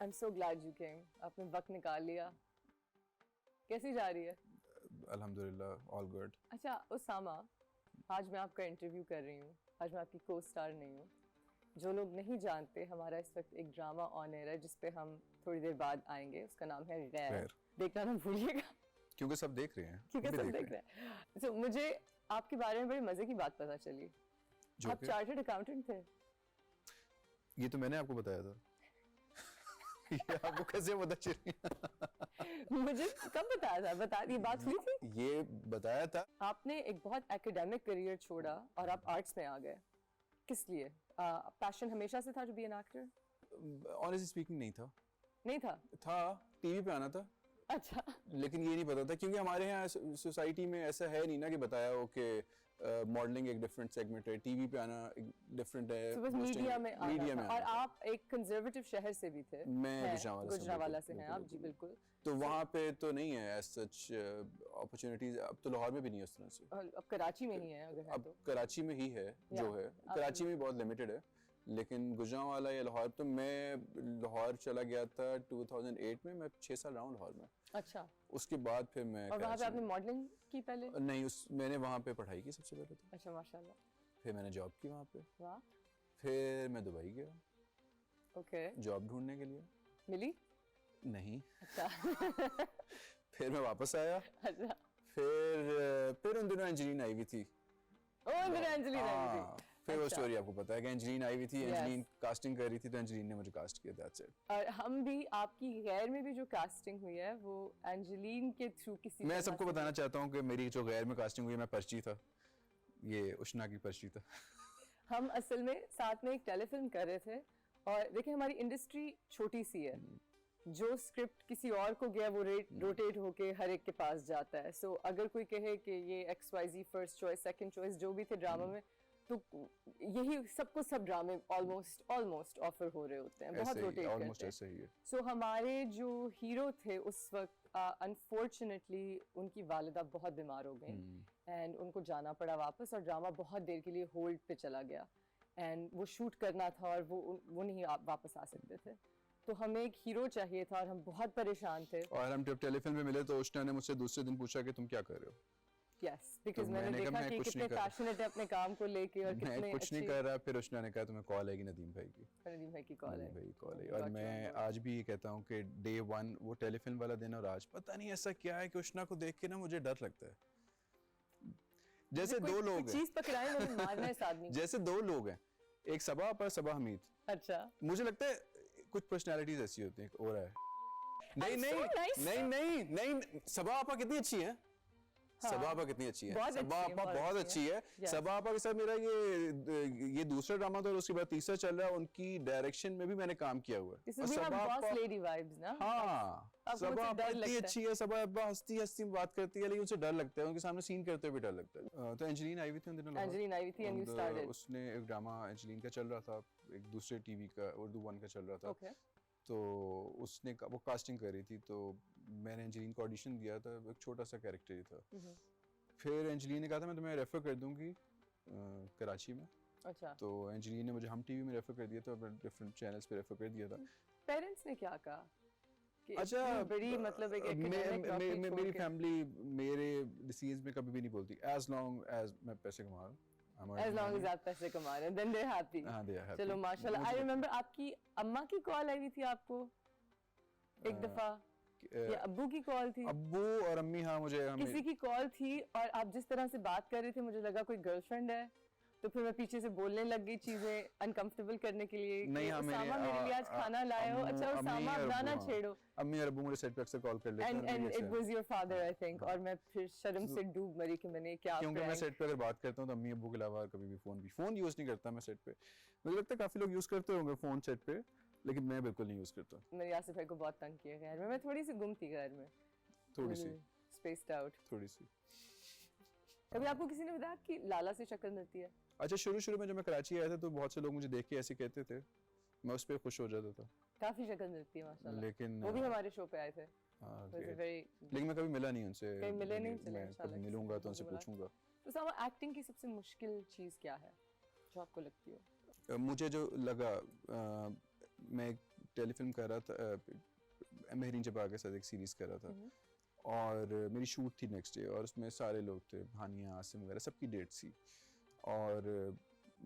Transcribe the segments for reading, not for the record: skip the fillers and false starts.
I'm so glad you came. आपने वक्त निकाल लिया. कैसी जा रही है? अल्हम्दुलिल्लाह, all good. अच्छा उसामा, आज मैं आपका इंटरव्यू कर रही हूँ. आज मैं आपकी को स्टार नहीं हूँ. जो लोग नहीं जानते, हमारा इस वक्त एक ड्रामा ऑन एयर है जिस पे हम थोड़ी देर बाद आएंगे. उसका नाम है गैर. देखना ना भूलिएगा. क्योंकि सब देख रहे हैं. क्योंकि सब देख रहे हैं. So, मुझे आपके बारे में बड़े मजे की बात पता चली. आप चार्टर्ड अकाउंटेंट थे. ये तो मैंने आपको बताया था. ये आपको कैसे पता चली? मुझे कब बताया था? बता ये बात हुई थी. ये बताया था. आपने एक बहुत एकेडमिक करियर छोड़ा और आप आर्ट्स में आ गए. किस लिए? पैशन हमेशा से था to be an actor? Honestly speaking नहीं था. नहीं था. टीवी पे आना था. अच्छा. लेकिन ये नहीं पता था क्योंकि हमारे यहाँ सोसाइटी में ऐसा है नहीं ना कि बताया हो कि मॉडलिंग एक डिफरेंट सेगमेंट है, टीवी पे आना एक डिफरेंट है. तो बस मीडिया में आना. और आप एक कंजर्वेटिव शहर से भी थे. मैं गुजरावाला से हैं आप. जी बिल्कुल. तो वहाँ पे तो नहीं है एज सच अपॉर्चुनिटीज. अब तो लाहौर में भी नहीं है उस तरह से. अब कराची में ही है अगर है अब तो कराची में ही है जो है. कराची में बहुत लिमिटेड है, लेकिन गुजरांवाला या लाहौर. तो मैं लाहौर चला गया था 2008 में. मैं 6 साल रहा हूँ लाहौर में. अच्छा. उसके बाद फिर मैं. और वहाँ पे आपने मॉडलिंग की पहले? नहीं, मैंने वहाँ पे पढ़ाई की सबसे पहले तो. अच्छा माशाल्लाह. फिर मैंने जॉब की वहाँ पे. वाह. फिर मैं दुबई गया. ओके. जॉब ढूंढने के लिए. मिली नहीं. अच्छा. फिर मैं वापस आया. अच्छा. फिर उन दिनों एंजेलिन आई हुई थी. एंजेलिन आई थी. फिर वो स्टोरी आपको पता है कि एंजेलिन आई हुई थी. एंजेलिन कास्टिंग कर रही थी तो एंजेलिन ने मुझे कास्ट किया. That's it. और हम भी आपकी गैर में भी जो कास्टिंग हुई है वो एंजेलिन के थ्रू किसी. मैं सबको बताना चाहता हूँ कि मेरी जो गैर में कास्टिंग हुई है, मैं पर्ची था. ये उष्णा की पर्ची था. हम असल में साथ में एक टेलीफिल्म कर रहे थे. और देखिए हमारी इंडस्ट्री छोटी सी है. जो स्क्रिप्ट किसी और को गया वो रोटेट होके हर एक के पास जाता है. सो अगर कोई कहे कि ये XYZ first choice second choice जो भी थे ड्रामा में, तो यही सबको सब ड्रामे ऑलमोस्ट ऑफर हो रहे होते हैं. बहुत रोटेट करते हैं. सो हमारे जो हीरो थे उस वक्त अनफॉर्चुनेटली उनकी वालिदा बहुत बीमार हो गई एंड उनको जाना पड़ा वापस. और ड्रामा बहुत देर के लिए होल्ड पे चला गया एंड वो शूट करना था और वो नहीं वापस आ सकते थे. तो हमें एक हीरो चाहिए था और हम बहुत परेशान थे. और हम जब टेलीफिल्म में मिले तो उष्णा ने मुझसे दूसरे दिन पूछा कि तुम क्या कर रहे हो. Yes, because मैंने देखा कि कितने पैशनेट है अपने काम को लेके और कितने. मैं कुछ नहीं कर रहा. फिर उष्णा ने कहा तुम्हें कॉल आएगी नदीम भाई की. नदीम भाई की कॉल है. और मैं आज भी कहता हूँ कि डे 1 वो टेलीफिल्म वाला दिन और आज पता नहीं ऐसा क्या है कि उष्णा को देख के ना मुझे डर लगता है. जैसे दो लोग हैं. चीज पकड़ाए मुझे मारना है इस आदमी. जैसे दो लोग हैं, एक सबा पर सबा हमीद. अच्छा. मुझे लगता है कुछ पर्सनालिटीज ऐसी होती हैं. हो रहा है. नहीं सबा आपा कितनी अच्छी है. सबा आपा कितनी अच्छी है. सबा आपा बहुत अच्छी है. सबा आपा के साथ मेरा ये दूसरा ड्रामा था और उसके बाद तीसरा चल रहा है. उनकी डायरेक्शन में भी मैंने काम किया हुआ है. सबा आपा लेडी वाइब्स ना. हाँ, सबा आपा इतनी अच्छी है. सबा आपा हंसती बात करती है, लेकिन उनसे डर लगता है. उनके सामने सीन करते हुए भी डर लगता है. तो एंजेलिन आई हुई थी उन दिनों. एंजेलिन आई हुई थी एंड यू स्टार्टेड. उसने एक ड्रामा एंजेलिन का चल रहा था, एक दूसरे टीवी का उर्दू 1 का चल रहा था. तो उसने वो कास्टिंग कर रही थी. तो मैंने एंजेलिन को ऑडिशन दिया था. एक छोटा सा कैरेक्टर ही था. फिर एंजेलिन ने कहा था मैं तुम्हें रेफर कर दूंगी कराची में. अच्छा. तो एंजेलिन ने मुझे हम टीवी में रेफर कर दिया था. डिफरेंट चैनल्स पे रेफर कर दिया था. पेरेंट्स ने क्या कहा? अच्छा, बड़ी मतलब मेरी फैमिली मेरे डिसीजंस में कभी भी नहीं बोलती as long as मैं पैसे कमा रहा हूँ. As long as आप पैसे कमा रहे हैं, then they're happy. हाँ, they are happy. चलो माशाल्लाह. I remember आपकी अम्मा की कॉल आई थी आपको एक दफा. या अब्बू की कॉल थी? अब्बू और अम्मी. हाँ, मुझे किसी की कॉल थी और आप जिस तरह से बात कर रहे थे मुझे लगा कोई गर्लफ्रेंड है. तो फिर मैं पीछे से बोलने लग गई चीजें अनकंफर्टेबल करने के लिए. नहीं, उसामा मेरे लिए आज खाना लाए हो. अच्छा उसामा अब ना छेड़ो. अम्मी और अब्बू मुझे सेट पे अक्सर कॉल कर लेते हैं. And it was your father I think. और मैं फिर शर्म से डूब मरी कि मैंने क्या. क्योंकि मैं सेट पे अगर बात करता हूँ तो अम्मी अब्बू के अलावा कभी भी फोन यूज नहीं करता मैं सेट पे. मुझे लगता है काफी लोग यूज करते होंगे फोन सेट पे, लेकिन मैं बिल्कुल नहीं यूज करता. मेरे यासिर भाई को बहुत तंग किया घर में. मैं थोड़ी सी गुम थी घर में. थोड़ी सी स्पेस्ड आउट. थोड़ी सी. कभी आपको किसी ने बताया कि लाला से शक्ल मिलती है? अच्छा, शुरू में जब मैं कराची आया था तो बहुत से लोग मुझे देख के ऐसे कहते थे. मैं उस पर खुश हो जाता था. काफी शक्ल मिलती है माशाल्लाह. लेकिन वो भी हमारे शो पे आए थे. लेकिन मैं कभी मिला नहीं उनसे. मिले नहीं. मैं कभी मिलूंगा तो उनसे पूछूंगा. तो सामा एक्टिंग की सबसे मुश्किल चीज क्या है जो आपको लगती हो? मुझे जो लगा, मैं टेलीफिल्म कर रहा था, मेहरीन जबा के साथ एक सीरीज कर रहा था, और मेरी शूट थी नेक्स्ट डे, और उसमें सारे लोग थे, भानिया, आसिम वगैरह, सबकी डेट थी, और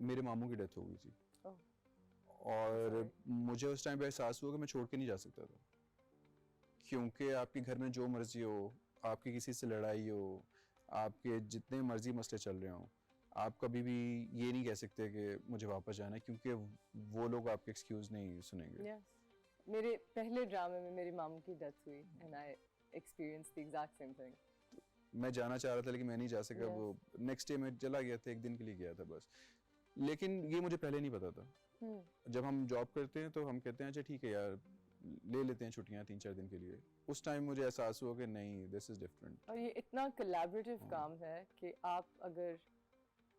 मेरे मामू की डेथ हो गई थी। और मुझे उस टाइम पे एहसास हुआ कि मैं छोड़ के नहीं जा सकता था, क्योंकि आपके घर में जो मर्जी हो, आपकी किसी से लड़ाई हो, आपके जितने मर्जी मसले चल रहे हों, आप कभी भी ये नहीं कह सकते कि मुझे वापस जाना है, क्योंकि वो लोग आपके एक्सक्यूज नहीं सुनेंगे। मेरे पहले ड्रामे में मेरी मामू की डेथ हुई, and I experienced the exact same thing. मैं जाना चाह रहा था लेकिन मैं नहीं जा सका। वो नेक्स्ट डे मैं चला गया था, एक दिन के लिए गया था बस, लेकिन ये मुझे पहले नहीं पता था। जब हम जॉब करते हैं तो हम कहते हैं अच्छा ठीक है यार, ले लेते हैं छुट्टियां 3-4 दिन के लिए। उस टाइम मुझे एहसास हुआ कि नहीं, दिस इज डिफरेंट। और ये इतना कोलैबोरेटिव काम है कि आप अगर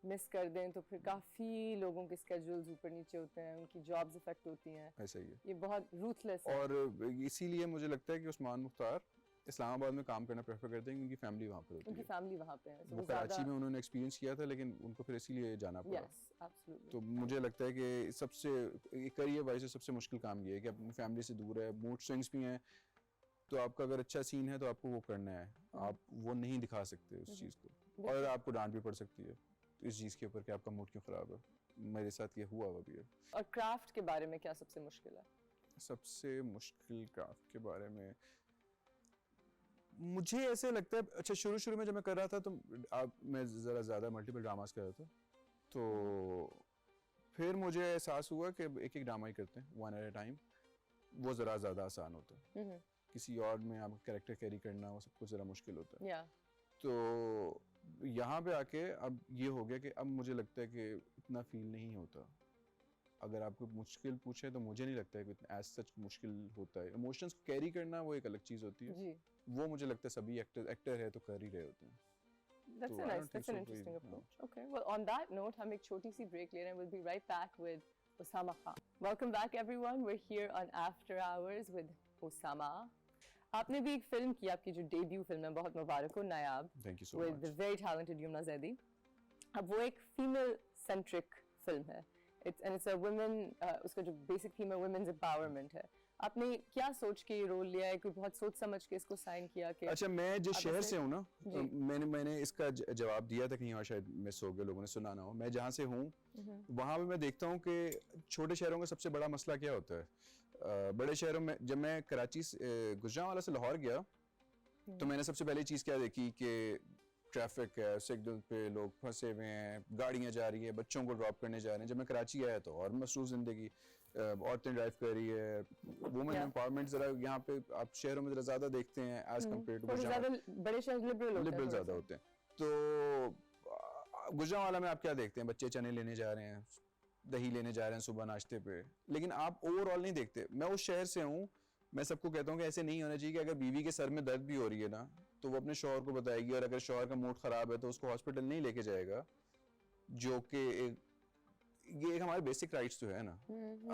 मिस कर दें तो फिर काफी लोगों के स्केड्यूल्स ऊपर नीचे होते हैं, उनकी जॉब्स अफेक्ट होती हैं। ऐसा ही है, ये बहुत रूथलेस है। और इसीलिए मुझे लगता है कि उस्मान मुख्तार इस्लामाबाद में काम करना प्रेफर करते हैं, क्योंकि फैमिली वहाँ पर होती है। उनकी फैमिली वहाँ पे है, वो कराची में उन्होंने एक्सपीरियंस किया था, लेकिन उनको फिर इसीलिए जाना पड़ा। Yes, absolutely. तो मुझे लगता है कि सबसे करियर वाइज सबसे मुश्किल काम ये है कि अपनी फैमिली से दूर है, मूड स्विंग्स भी हैं, तो आपका अगर अच्छा सीन है तो आपको वो करना है, आप वो नहीं दिखा सकते उस चीज़ को, और आपको डांट भी पड़ सकती है इस चीज़ के ऊपर कि आपका मूड क्यों ख़राब है। मेरे साथ ये हुआ अभी है। और क्राफ्ट के बारे में क्या सबसे मुश्किल है? सबसे मुश्किल क्राफ्ट के बारे में मुझे ऐसे लगता है, अच्छा शुरू में जब मैं कर रहा था तो मैं ज़रा ज़्यादा मल्टीपल ड्रामास कर रहा था, तो फिर मुझे एहसास हुआ कि एक एक ड्रामा ही करते हैं, वन एट ए टाइम, वो ज़रा ज़्यादा आसान होता है। किसी और में आप कैरेक्टर कैरी करना वो सब कुछ ज़रा मुश्किल होता है। तो यहाँ पे आके अब ये हो गया कि अब मुझे लगता है कि इतना फील नहीं होता। अगर आपको मुश्किल पूछे तो मुझे नहीं लगता है कि एज सच मुश्किल होता है। इमोशंस को कैरी करना वो एक अलग चीज़ होती है जी। वो मुझे लगता है सभी एक्टर है तो कर ही रहे होते हैं। That's a nice, that's an interesting approach. Okay, well on that note, हम एक छोटी सी break ले रहे हैं. We'll be right back with Osama Khan. Welcome back everyone. We're here on After Hours with Osama. आपने भी एक फिल्म की, आपकी जो डेब्यू फिल्म है, बहुत मुबारक हो, नायाब. Thank you so much. With the very talented Yumna Zaidi. अब वो एक female centric फिल्म है. It's a women, उसका जो basic theme है women's empowerment है. आपने क्या सोच के ये रोल लिया है? कोई बहुत सोच समझ के इसको साइन किया कि अच्छा, मैं जिस शहर से हूँ ना, मैंने इसका जवाब दिया था, कहीं और शायद मिस हो गया, लोगों ने सुना ना हो। मैं जहाँ से हूँ वहाँ पे मैं देखता हूँ कि छोटे शहरों का सबसे बड़ा मसला क्या होता है। बड़े शहरों में, जब मैं कराची से गुजरांवाला से लाहौर गया तो मैंने सबसे पहली चीज़ क्या देखी कि ट्रैफिक है, सिग्नल पे लोग फंसे हुए हैं, गाड़ियाँ जा रही है, बच्चों को ड्रॉप करने जा रहे हैं। जब मैं कराची आया तो और मसरूफ जिंदगी, औरतें ड्राइव कर रही है, वुमेन एम्पावरमेंट जरा यहाँ पे आप शहरों में जरा ज्यादा देखते हैं एज कम्पेयर टू बड़े शहर लिबरल ज्यादा होते हैं। तो गुजरांवाला में आप क्या देखते हैं, बच्चे चने लेने जा रहे हैं, दही लेने जा रहे हैं सुबह नाश्ते पे, लेकिन आप ओवरऑल नहीं देखते। मैं उस शहर से हूँ, मैं सबको कहता हूँ कि ऐसे नहीं होना चाहिए कि अगर बीवी के सर में दर्द भी हो रही है ना तो वो अपने शौहर को बताएगी, और अगर शौहर का मूड खराब है तो उसको हॉस्पिटल नहीं लेके जाएगा, जो कि ये एक हमारे बेसिक राइट्स तो है ना।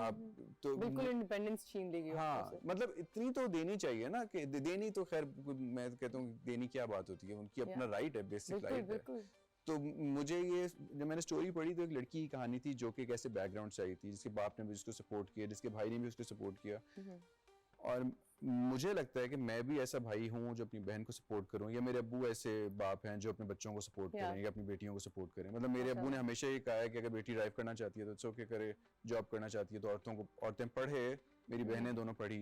आप तो बिल्कुल इंडिपेंडेंस छीन लेगी। हाँ, मतलब इतनी तो देनी चाहिए ना, कि देनी तो खैर मैं कहता हूँ देनी क्या बात होती है, उनकी अपना राइट है, बेसिक राइट है। तो मुझे ये, जब मैंने स्टोरी पढ़ी तो एक लड़की की कहानी थी जो कि कैसे बैकग्राउंड से आई थी, जिसके बाप ने भी उसको सपोर्ट किया, जिसके भाई ने भी उसको सपोर्ट किया, और मुझे लगता है कि मैं भी ऐसा भाई हूँ जो अपनी बहन को सपोर्ट करूँ, या मेरे अब्बू ऐसे बाप हैं जो अपने बच्चों को सपोर्ट करें या अपनी बेटियों को सपोर्ट करें। मतलब मेरे अब्बू ने हमेशा ये कहा है कि अगर बेटी ड्राइव करना चाहती है तो इट्स ओके करे, जॉब करना चाहती है तो औरतें पढ़े, मेरी बहनें दोनों पढ़ी,